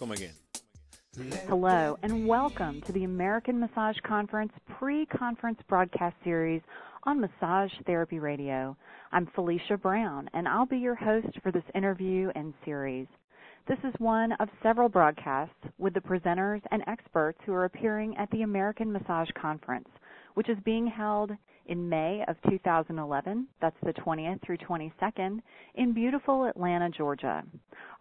Come again. Hello, and welcome to the American Massage Conference pre-conference broadcast series on Massage Therapy Radio. I'm Felicia Brown, and I'll be your host for this interview and series. This is one of several broadcasts with the presenters and experts who are appearing at the American Massage Conference, which is being held in May of 2011, that's the 20th through 22nd, in beautiful Atlanta, Georgia.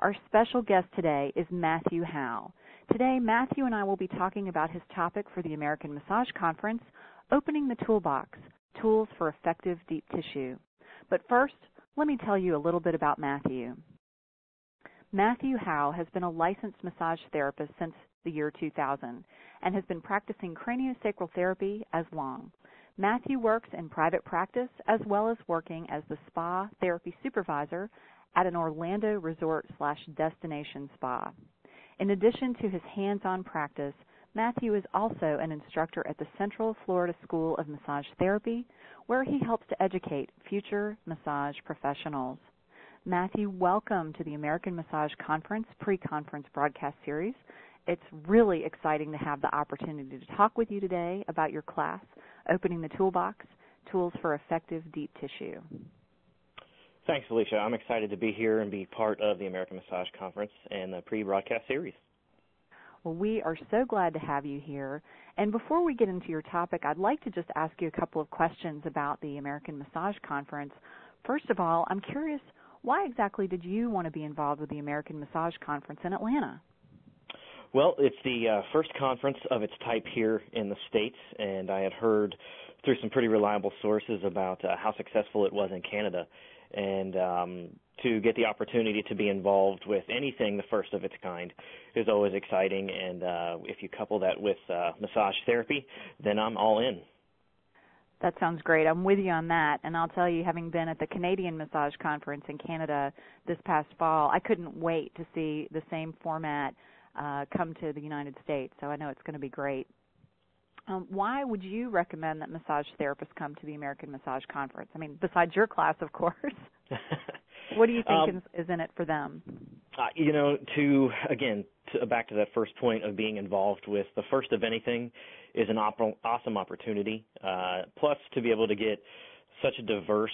Our special guest today is Matthew Howe. Today, Matthew and I will be talking about his topic for the American Massage Conference, Opening the Toolbox, Tools for Effective Deep Tissue. But first, let me tell you a little bit about Matthew. Matthew Howe has been a licensed massage therapist since the year 2000 and has been practicing craniosacral therapy as long. Matthew works in private practice as well as working as the spa therapy supervisor at an Orlando resort/destination spa. In addition to his hands-on practice, Matthew is also an instructor at the Central Florida School of Massage Therapy, where he helps to educate future massage professionals. Matthew, welcome to the American Massage Conference pre-conference broadcast series. It's really exciting to have the opportunity to talk with you today about your class, Opening the Toolbox, Tools for Effective Deep Tissue. Thanks, Alicia. I'm excited to be here and be part of the American Massage Conference and the pre-broadcast series. Well, we are so glad to have you here. And before we get into your topic, I'd like to just ask you a couple of questions about the American Massage Conference. First of all, I'm curious, why exactly did you want to be involved with the American Massage Conference in Atlanta? Well, it's the first conference of its type here in the States, and I had heard through some pretty reliable sources about how successful it was in Canada. And to get the opportunity to be involved with anything the first of its kind is always exciting. And if you couple that with massage therapy, then I'm all in. That sounds great. I'm with you on that. And I'll tell you, having been at the Canadian Massage Conference in Canada this past fall, I couldn't wait to see the same format come to the United States. So I know it's going to be great. Why would you recommend that massage therapists come to the American Massage Conference? I mean, besides your class, of course. What do you think is in it for them? Back to that first point of being involved with the first of anything is an awesome opportunity. Plus, to be able to get such a diverse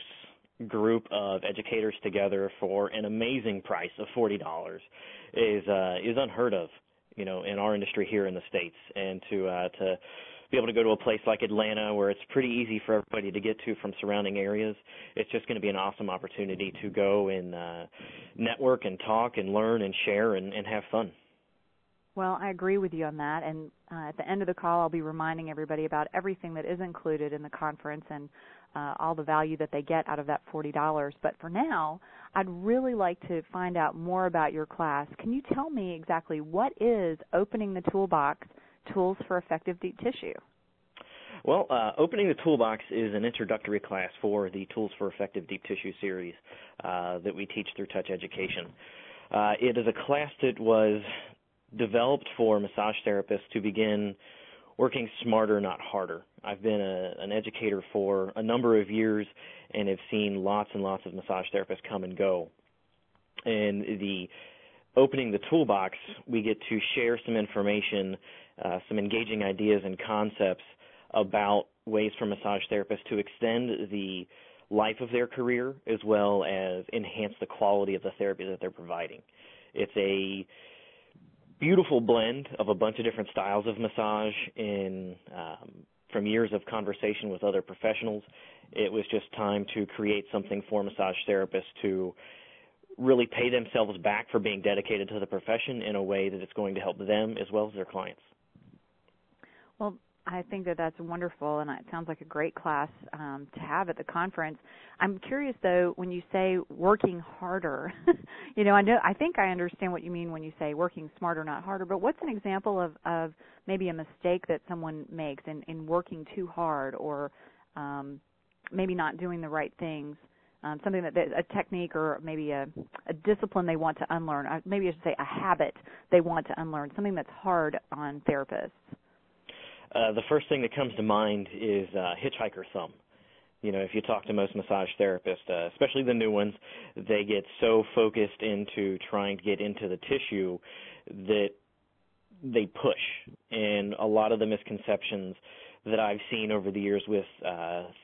group of educators together for an amazing price of $40 is unheard of, in our industry here in the States. And to be able to go to a place like Atlanta where it's pretty easy for everybody to get to from surrounding areas, it's just going to be an awesome opportunity to go and network and talk and learn and share and have fun. Well, I agree with you on that. And at the end of the call, I'll be reminding everybody about everything that is included in the conference and all the value that they get out of that $40. But for now, I'd really like to find out more about your class. Can you tell me exactly what is Opening the Toolbox, Tools for Effective Deep Tissue? Well, Opening the Toolbox is an introductory class for the Tools for Effective Deep Tissue series that we teach through Touch Education. It is a class that was developed for massage therapists to begin working smarter, not harder. I've been an educator for a number of years and have seen lots and lots of massage therapists come and go. And the Opening the Toolbox, we get to share some information, some engaging ideas and concepts about ways for massage therapists to extend the life of their career as well as enhance the quality of the therapy that they're providing. It's a beautiful blend of a bunch of different styles of massage from years of conversation with other professionals. It was just time to create something for massage therapists to really pay themselves back for being dedicated to the profession in a way that it's going to help them as well as their clients. Well, I think that that's wonderful, and it sounds like a great class to have at the conference. I'm curious, though, when you say working harder, I think I understand what you mean when you say working smarter, not harder, but what's an example of maybe a mistake that someone makes in working too hard or maybe not doing the right things? Something that a technique or maybe a discipline they want to unlearn. Maybe I should say a habit they want to unlearn, something that's hard on therapists. The first thing that comes to mind is hitchhiker thumb. if you talk to most massage therapists, especially the new ones, they get so focused into trying to get into the tissue that they push. And a lot of the misconceptions that I've seen over the years with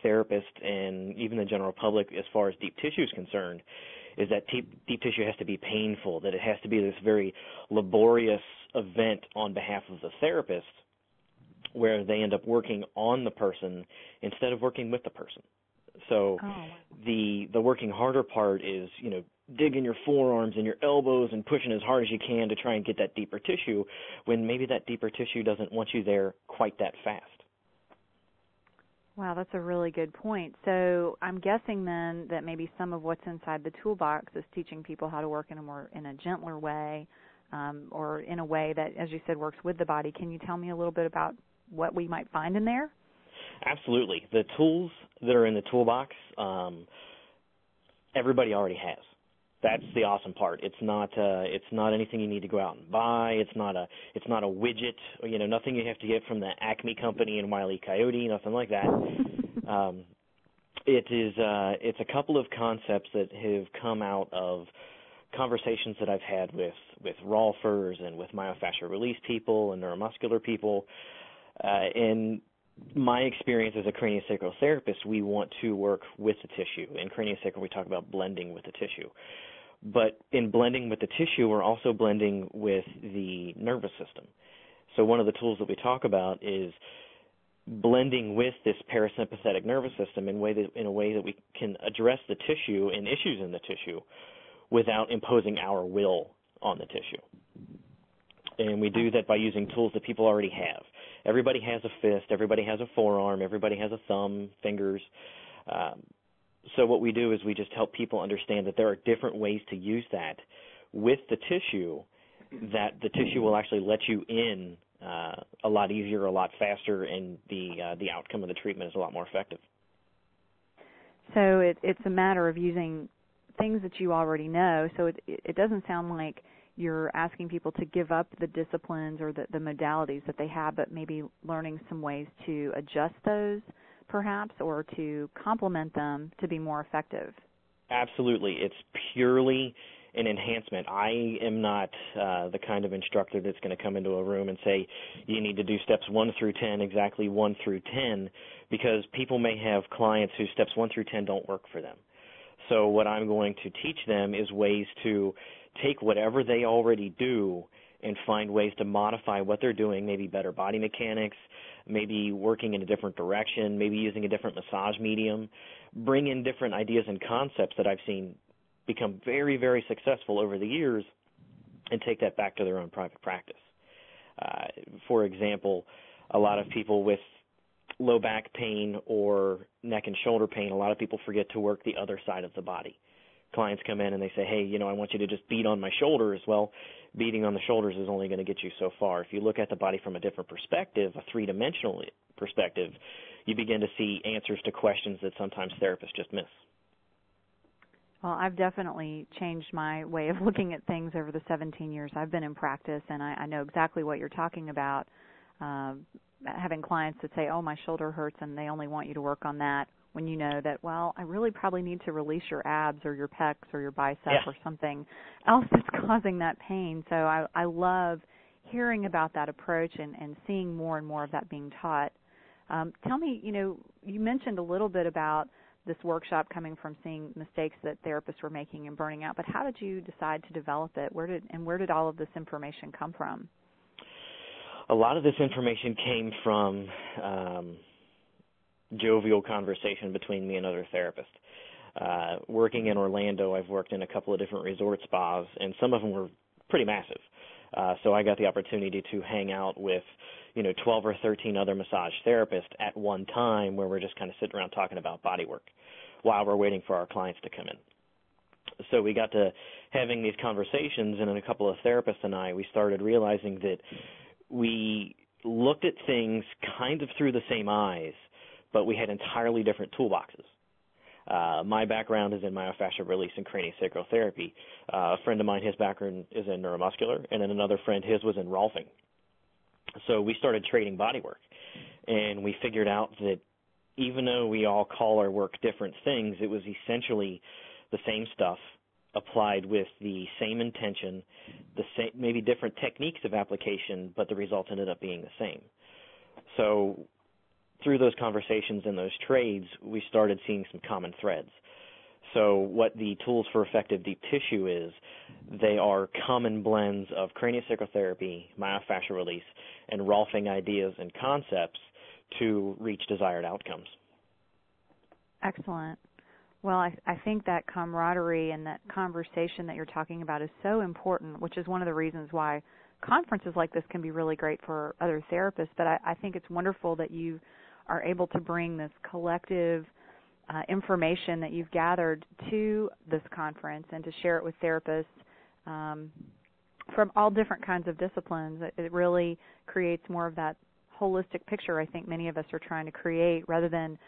therapists and even the general public as far as deep tissue is concerned is that deep tissue has to be painful, that it has to be this very laborious event on behalf of the therapist where they end up working on the person instead of working with the person. So the working harder part is, digging your forearms and your elbows and pushing as hard as you can to try and get that deeper tissue when maybe that deeper tissue doesn't want you there quite that fast. Wow, that's a really good point. So I'm guessing then that maybe some of what's inside the toolbox is teaching people how to work in a gentler way, or in a way that, as you said, works with the body. Can you tell me a little bit about what we might find in there? Absolutely. The tools that are in the toolbox, everybody already has. That's the awesome part. It's not anything you need to go out and buy. It's not a widget. Nothing you have to get from the Acme company and Wile E. Coyote. Nothing like that. It's a couple of concepts that have come out of conversations that I've had with Rolfers and with myofascial release people and neuromuscular people. In my experience as a craniosacral therapist, we want to work with the tissue. In craniosacral, we talk about blending with the tissue. But in blending with the tissue, we're also blending with the nervous system. So one of the tools that we talk about is blending with this parasympathetic nervous system in a way that we can address the tissue and issues in the tissue without imposing our will on the tissue. And we do that by using tools that people already have. Everybody has a fist, everybody has a forearm, everybody has a thumb, fingers. So what we do is we just help people understand that there are different ways to use that with the tissue, that the tissue will actually let you in a lot easier, a lot faster, and the outcome of the treatment is a lot more effective. So it's a matter of using things that you already know. So it doesn't sound like you're asking people to give up the disciplines or the modalities that they have, but maybe learning some ways to adjust those, perhaps, or to complement them to be more effective. Absolutely. It's purely an enhancement. I am not the kind of instructor that's going to come into a room and say, you need to do steps 1 through 10, exactly 1 through 10, because people may have clients whose steps 1 through 10 don't work for them. So what I'm going to teach them is ways to take whatever they already do and find ways to modify what they're doing, maybe better body mechanics, maybe working in a different direction, maybe using a different massage medium, bring in different ideas and concepts that I've seen become very, very successful over the years and take that back to their own private practice. For example, a lot of people with low back pain or neck and shoulder pain, a lot of people forget to work the other side of the body. Clients come in and they say, hey, I want you to just beat on my shoulders. Well, beating on the shoulders is only going to get you so far. If you look at the body from a different perspective, a three-dimensional perspective, you begin to see answers to questions that sometimes therapists just miss. Well, I've definitely changed my way of looking at things over the 17 years I've been in practice, and I know exactly what you're talking about, having clients that say, oh, my shoulder hurts, and they only want you to work on that, when you know that, well, I really probably need to release your abs or your pecs or your bicep or something else that's causing that pain. So I love hearing about that approach and seeing more and more of that being taught. Tell me, you mentioned a little bit about this workshop coming from seeing mistakes that therapists were making and burning out, but how did you decide to develop it? Where did all of this information come from? A lot of this information came from jovial conversation between me and other therapists. Working in Orlando, I've worked in a couple of different resort spas, and some of them were pretty massive. So I got the opportunity to hang out with, 12 or 13 other massage therapists at one time where we're just kind of sitting around talking about body work while we're waiting for our clients to come in. So we got to having these conversations, and then a couple of therapists and we started realizing that we looked at things kind of through the same eyes, but we had entirely different toolboxes. My background is in myofascial release and craniosacral therapy. A friend of mine, his background is in neuromuscular, and then another friend, his was in Rolfing. So we started trading body work, and we figured out that even though we all call our work different things, it was essentially the same stuff applied with the same intention, the same, maybe different techniques of application, but the results ended up being the same. So through those conversations and those trades, we started seeing some common threads. So what the Tools for Effective Deep Tissue is, they are common blends of craniosacral therapy, myofascial release, and Rolfing ideas and concepts to reach desired outcomes. Excellent. Well, I think that camaraderie and that conversation that you're talking about is so important, which is one of the reasons why conferences like this can be really great for other therapists. But I think it's wonderful that you are able to bring this collective information that you've gathered to this conference and to share it with therapists from all different kinds of disciplines. It really creates more of that holistic picture I think many of us are trying to create, rather than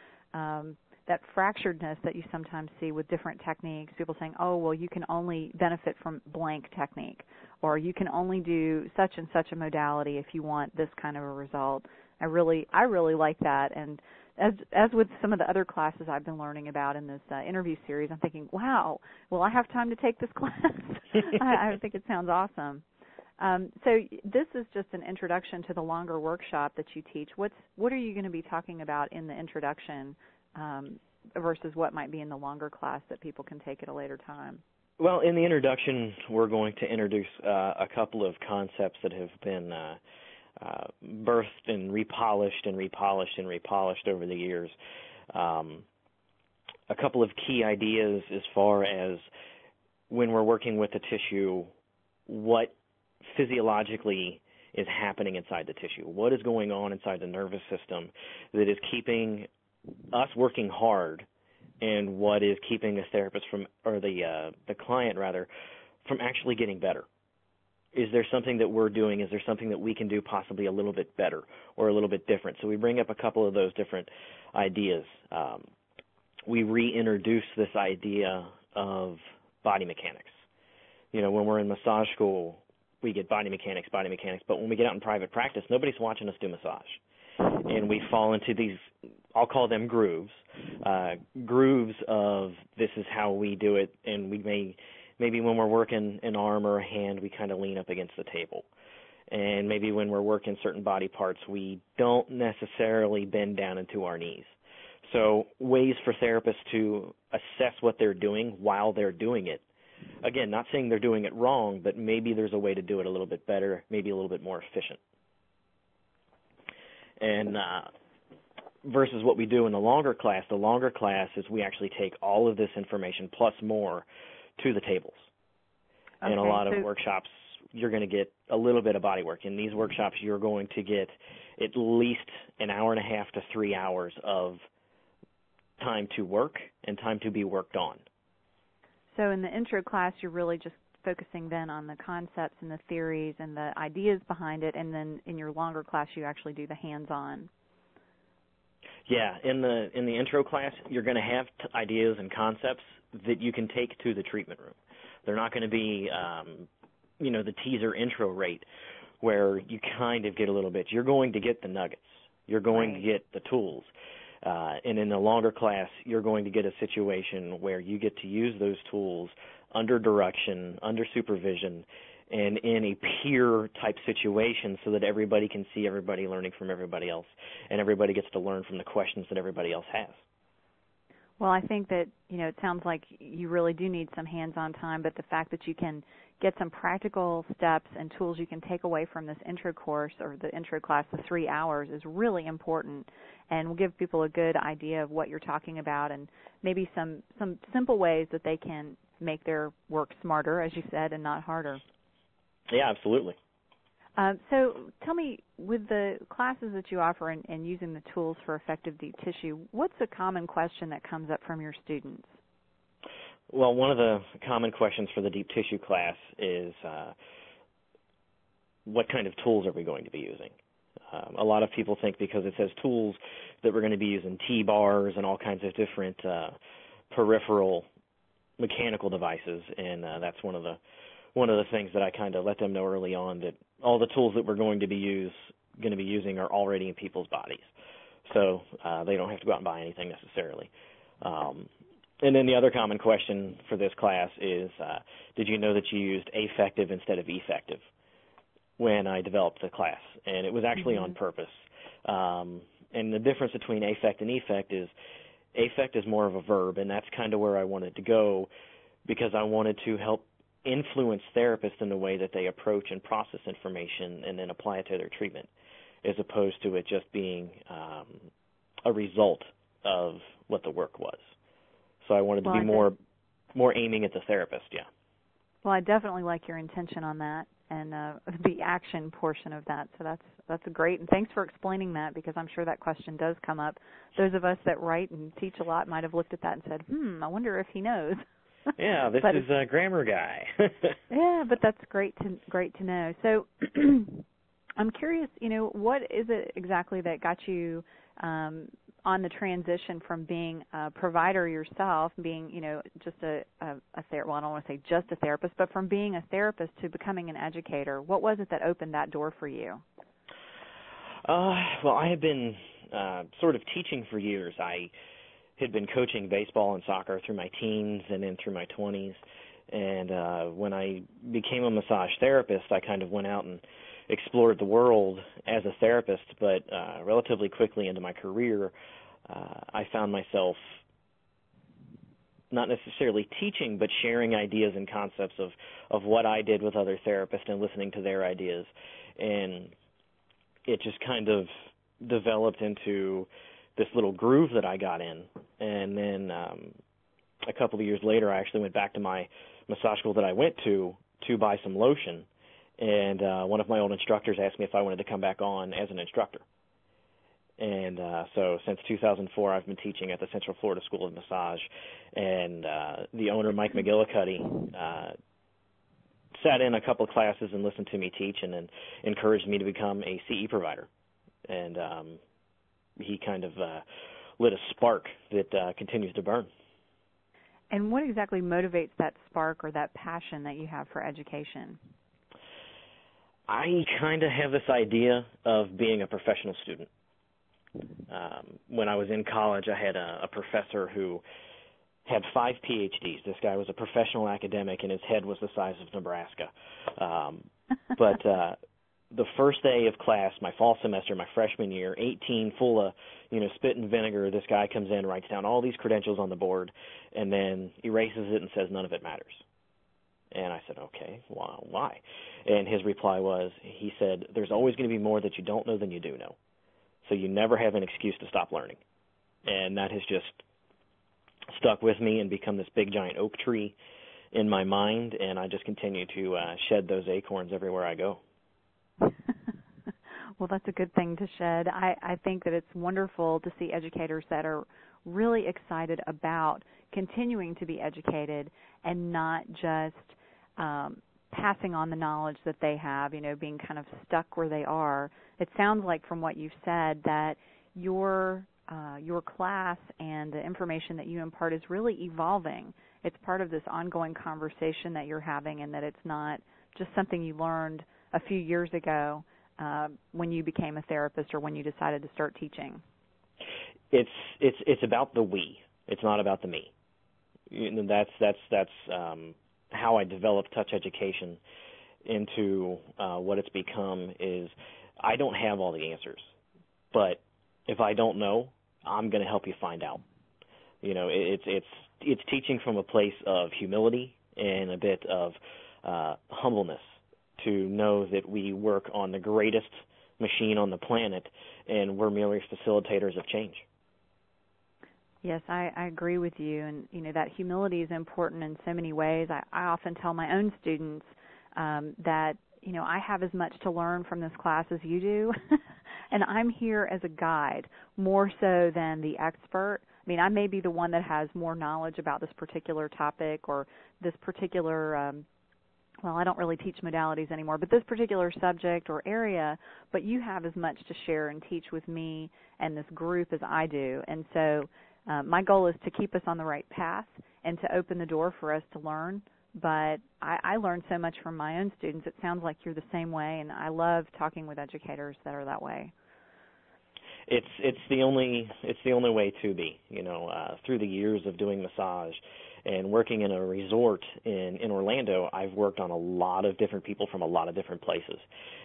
that fracturedness that you sometimes see with different techniques. People saying, oh, well, you can only benefit from blank technique, or you can only do such and such a modality if you want this kind of a result. I really like that. And as with some of the other classes I've been learning about in this interview series, I'm thinking, wow, will I have time to take this class? I think it sounds awesome. So this is just an introduction to the longer workshop that you teach. What are you going to be talking about in the introduction versus what might be in the longer class that people can take at a later time? Well, in the introduction, we're going to introduce a couple of concepts that have been birthed and repolished over the years. A couple of key ideas as far as when we're working with the tissue, what physiologically is happening inside the tissue. What is going on inside the nervous system that is keeping us working hard, and what is keeping the therapist from, or the client rather, from actually getting better? Is there something that we're doing? Is there something that we can do possibly a little bit better or a little bit different? So we bring up a couple of those different ideas. We reintroduce this idea of body mechanics. You know, when we're in massage school, we get body mechanics, but when we get out in private practice, nobody's watching us do massage. And we fall into these, I'll call them grooves of this is how we do it, and maybe when we're working an arm or a hand, we kind of lean up against the table. And maybe when we're working certain body parts, we don't necessarily bend down into our knees. So ways for therapists to assess what they're doing while they're doing it. Again, not saying they're doing it wrong, but maybe there's a way to do it a little bit better, maybe a little bit more efficient. And versus what we do in the longer class is we actually take all of this information plus more to the tables. Okay, in a lot of workshops, you're going to get a little bit of body work. In these workshops, you're going to get at least an hour and a half to 3 hours of time to work and time to be worked on. So in the intro class, you're really just focusing then on the concepts and the theories and the ideas behind it, and then in your longer class, you actually do the hands-on. Yeah, in the intro class, you're going to have ideas and concepts that you can take to the treatment room. They're not going to be, the teaser intro rate where you kind of get a little bit. You're going to get the nuggets. You're going to get the tools. And in the longer class, you're going to get a situation where you get to use those tools under direction, under supervision, and in a peer-type situation so that everybody can see everybody learning from everybody else, and everybody gets to learn from the questions that everybody else has. Well, I think that, it sounds like you really do need some hands-on time, but the fact that you can get some practical steps and tools you can take away from this intro course or the intro class, the 3 hours, is really important and will give people a good idea of what you're talking about and maybe some simple ways that they can make their work smarter, as you said, and not harder. Yeah, absolutely. So tell me, with the classes that you offer and using the tools for effective deep tissue, what's a common question that comes up from your students? Well, one of the common questions for the deep tissue class is what kind of tools are we going to be using? A lot of people think because it says tools that we're going to be using T-bars and all kinds of different peripheral mechanical devices, and that's one of the things that I kind of let them know early on, that all the tools that we're going to be using are already in people's bodies. so they don't have to go out and buy anything necessarily. And then the other common question for this class is, did you know that you used affective instead of effective when I developed the class? And it was actually on purpose. And the difference between affect and effect is affect is more of a verb, and that's kind of where I wanted to go because I wanted to help influence therapists in the way that they approach and process information and then apply it to their treatment, as opposed to it just being a result of what the work was. So I wanted to be more aiming at the therapist, yeah. Well, I definitely like your intention on that and the action portion of that. So that's great, and thanks for explaining that because I'm sure that question does come up. Those of us that write and teach a lot might have looked at that and said, I wonder if he knows. Yeah, this is a grammar guy. Yeah, but that's great to know. So I'm curious, what is it exactly that got you on the transition from being a provider yourself, being, just a therapist, well, I don't want to say just a therapist, but from being a therapist to becoming an educator? What was it that opened that door for you? Well, I had been sort of teaching for years. I had been coaching baseball and soccer through my teens and then through my 20s. And when I became a massage therapist, I kind of went out and explored the world as a therapist, but relatively quickly into my career, I found myself not necessarily teaching, but sharing ideas and concepts of what I did with other therapists and listening to their ideas. And it just kind of developed into this little groove that I got in. And then a couple of years later, I actually went back to my massage school that I went to buy some lotion. And one of my old instructors asked me if I wanted to come back on as an instructor. And so since 2004, I've been teaching at the Central Florida School of Massage. And the owner, Mike McGillicuddy, sat in a couple of classes and listened to me teach and then encouraged me to become a CE provider. And he kind of lit a spark that continues to burn. And what exactly motivates that spark or that passion that you have for education? I kind of have this idea of being a professional student. When I was in college, I had a professor who had 5 PhDs. This guy was a professional academic, and his head was the size of Nebraska. But the first day of class, my fall semester, my freshman year, 18, full of spit and vinegar, this guy comes in, writes down all these credentials on the board, and then erases it and says none of it matters. And I said, okay, well, why? And his reply was, he said, there's always going to be more that you don't know than you do know. So you never have an excuse to stop learning. And that has just stuck with me and become this big, giant oak tree in my mind, and I just continue to shed those acorns everywhere I go. Well, that's a good thing to shed. I think that it's wonderful to see educators that are really excited about continuing to be educated and not just passing on the knowledge that they have, being kind of stuck where they are. It sounds like from what you've said that your class and the information that you impart is really evolving. It's part of this ongoing conversation that you're having, and that it's not just something you learned a few years ago when you became a therapist or when you decided to start teaching. It's about the we. It's not about the me. That's how I developed touch education into what it's become. Is I don't have all the answers, but if I don't know, I'm going to help you find out. It's teaching from a place of humility and a bit of humbleness to know that we work on the greatest machine on the planet, and we're merely facilitators of change. Yes, I agree with you, and that humility is important in so many ways. I often tell my own students that I have as much to learn from this class as you do, and I'm here as a guide more so than the expert. I mean, I may be the one that has more knowledge about this particular topic or this particular well, I don't really teach modalities anymore, but this particular subject or area, but you have as much to share and teach with me and this group as I do. And so my goal is to keep us on the right path and to open the door for us to learn. But I learn so much from my own students. It sounds like you're the same way, and I love talking with educators that are that way. it's the only way to be. Through the years of doing massage and working in a resort in Orlando, I've worked on a lot of different people from a lot of different places.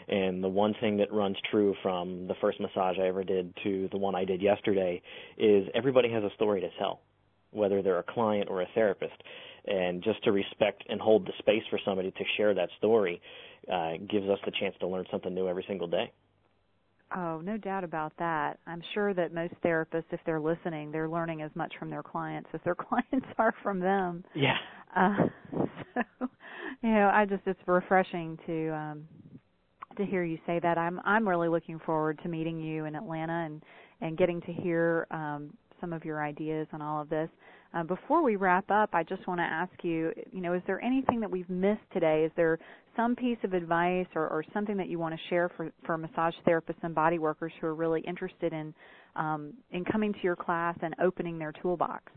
And the one thing that runs true from the first massage I ever did to the one I did yesterday is everybody has a story to tell, whether they're a client or a therapist. And just to respect and hold the space for somebody to share that story gives us the chance to learn something new every single day. Oh, no doubt about that. I'm sure that most therapists, if they're listening, they're learning as much from their clients as their clients are from them. Yeah. So, it's refreshing to hear you say that. I'm really looking forward to meeting you in Atlanta and getting to hear some of your ideas on all of this. Before we wrap up, I just want to ask you, is there anything that we've missed today? Is there some piece of advice or something that you want to share for massage therapists and body workers who are really interested in coming to your class and opening their toolbox?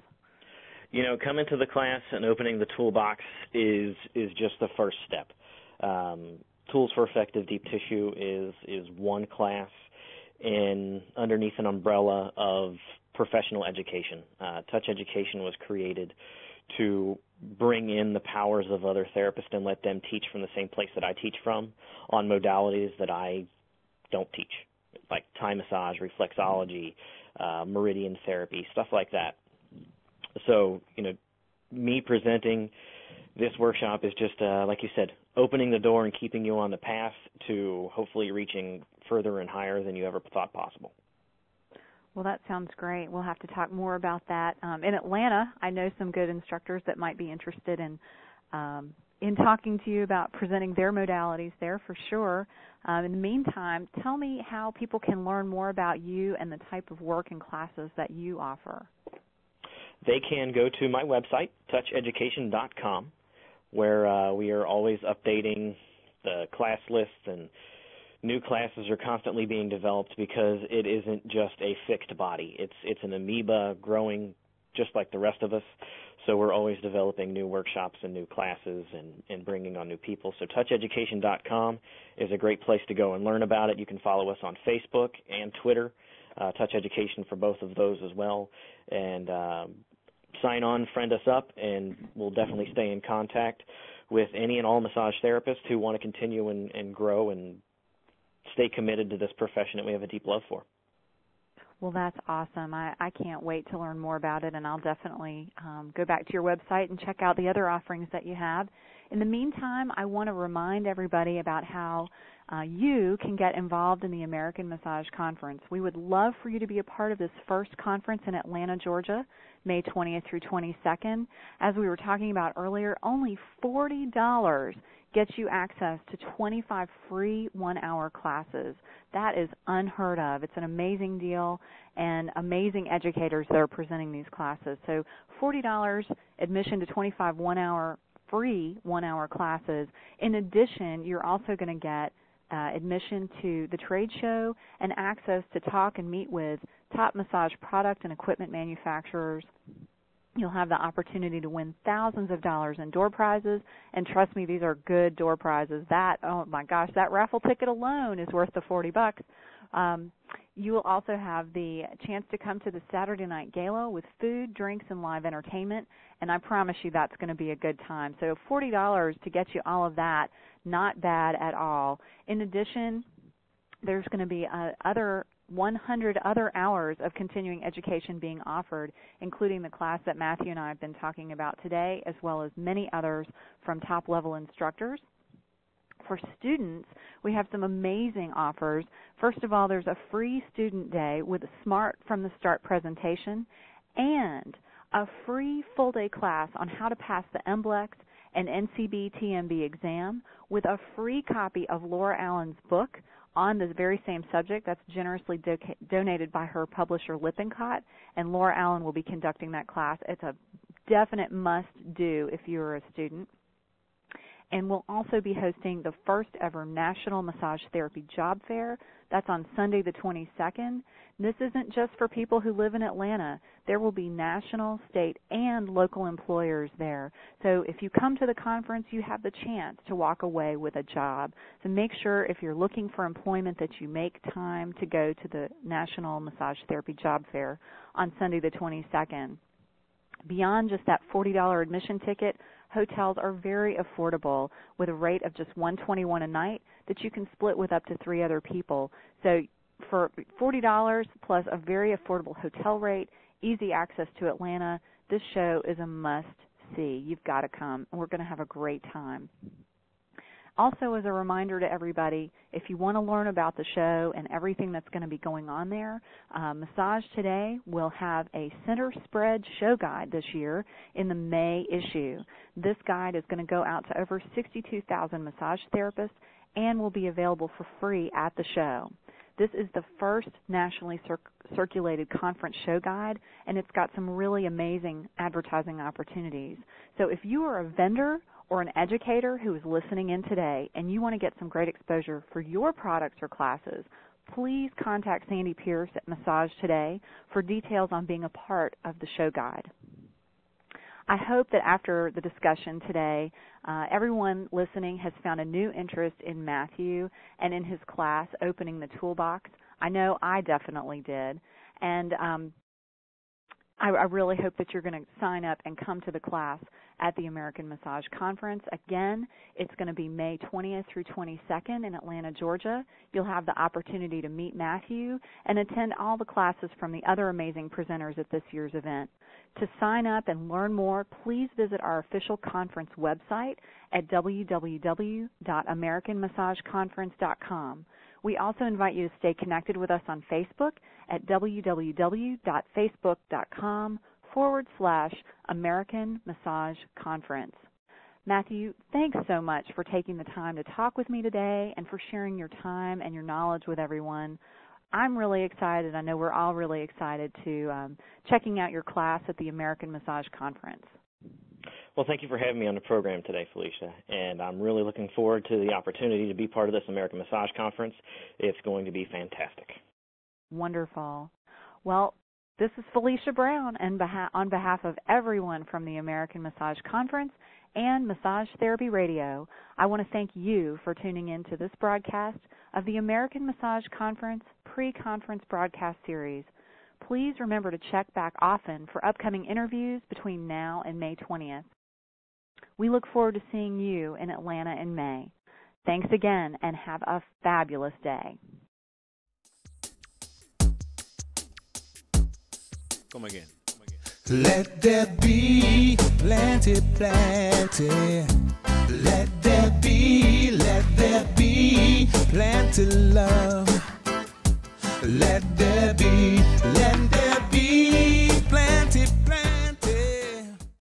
Coming to the class and opening the toolbox is just the first step. Tools for Effective Deep Tissue is one class underneath an umbrella of professional education. Touch Education was created to bring in the powers of other therapists and let them teach from the same place that I teach from on modalities that I don't teach, like Thai massage, reflexology, meridian therapy, stuff like that. So, me presenting this workshop is just, like you said, opening the door and keeping you on the path to hopefully reaching further and higher than you ever thought possible. Well, that sounds great. We'll have to talk more about that. In Atlanta, I know some good instructors that might be interested in talking to you about presenting their modalities there for sure. In the meantime, tell me how people can learn more about you and the type of work and classes that you offer. They can go to my website, toucheducation.com, where we are always updating the class lists, and new classes are constantly being developed because it isn't just a fixed body. It's an amoeba growing just like the rest of us. So we're always developing new workshops and new classes and bringing on new people. So toucheducation.com is a great place to go and learn about it. You can follow us on Facebook and Twitter, Touch Education for both of those as well. And sign on, friend us up, and we'll definitely stay in contact with any and all massage therapists who want to continue and grow and stay committed to this profession that we have a deep love for. Well, that's awesome. I can't wait to learn more about it, and I'll definitely go back to your website and check out the other offerings that you have. In the meantime, I want to remind everybody about how you can get involved in the American Massage Conference. We would love for you to be a part of this first conference in Atlanta, Georgia, May 20th through 22nd. As we were talking about earlier, only $40 gets you access to 25 free one-hour classes. That is unheard of. It's an amazing deal and amazing educators that are presenting these classes. So $40 admission to 25 free one-hour classes. In addition, you're also going to get admission to the trade show and access to talk and meet with top massage product and equipment manufacturers. You'll have the opportunity to win thousands of dollars in door prizes, and trust me, these are good door prizes. Oh my gosh, that raffle ticket alone is worth the $40. You will also have the chance to come to the Saturday night gala with food, drinks, and live entertainment, and I promise you that's going to be a good time. So $40 to get you all of that, not bad at all. In addition, there's going to be 100 other hours of continuing education being offered, including the class that Matthew and I have been talking about today, as well as many others from top-level instructors. For students, we have some amazing offers. First of all, there's a free student day with a Smart from the Start presentation and a free full-day class on how to pass the NBLEX and NCB-TMB exam with a free copy of Laura Allen's book on this very same subject that's generously donated by her publisher Lippincott, and Laura Allen will be conducting that class. It's a definite must-do if you're a student. And we'll also be hosting the first ever National Massage Therapy Job Fair. That's on Sunday the 22nd. This isn't just for people who live in Atlanta. There will be national, state, and local employers there. So if you come to the conference, you have the chance to walk away with a job. So make sure if you're looking for employment that you make time to go to the National Massage Therapy Job Fair on Sunday the 22nd. Beyond just that $40 admission ticket, hotels are very affordable with a rate of just $121 a night that you can split with up to 3 other people. So for $40 plus a very affordable hotel rate, easy access to Atlanta, this show is a must-see. You've got to come, and we're going to have a great time. Also, as a reminder to everybody, if you want to learn about the show and everything that's going to be going on there, Massage Today will have a center spread show guide this year in the May issue. This guide is going to go out to over 62,000 massage therapists and will be available for free at the show. This is the first nationally circulated conference show guide, and it's got some really amazing advertising opportunities. So if you are a vendor or an educator who is listening in today and you want to get some great exposure for your products or classes, please contact Sandy Pierce at Massage Today for details on being a part of the show guide. I hope that after the discussion today, everyone listening has found a new interest in Matthew and in his class, Opening the Toolbox. I know I definitely did. And I really hope that you're going to sign up and come to the class at the American Massage Conference. Again, it's going to be May 20th through 22nd in Atlanta, Georgia. You'll have the opportunity to meet Matthew and attend all the classes from the other amazing presenters at this year's event. To sign up and learn more, please visit our official conference website at www.americanmassageconference.com. We also invite you to stay connected with us on Facebook at www.facebook.com/American Massage Conference. Matthew, thanks so much for taking the time to talk with me today and for sharing your time and your knowledge with everyone. I'm really excited. I know we're all really excited to checking out your class at the American Massage Conference. Well, thank you for having me on the program today, Felicia, and I'm really looking forward to the opportunity to be part of this American Massage Conference. It's going to be fantastic. Wonderful. Well, this is Felicia Brown, and on behalf of everyone from the American Massage Conference and Massage Therapy Radio, I want to thank you for tuning in to this broadcast of the American Massage Conference pre-conference broadcast series. Please remember to check back often for upcoming interviews between now and May 20th. We look forward to seeing you in Atlanta in May. Thanks again, and have a fabulous day. Come again. Let there be plenty, plenty. Let there be plenty love. Let there be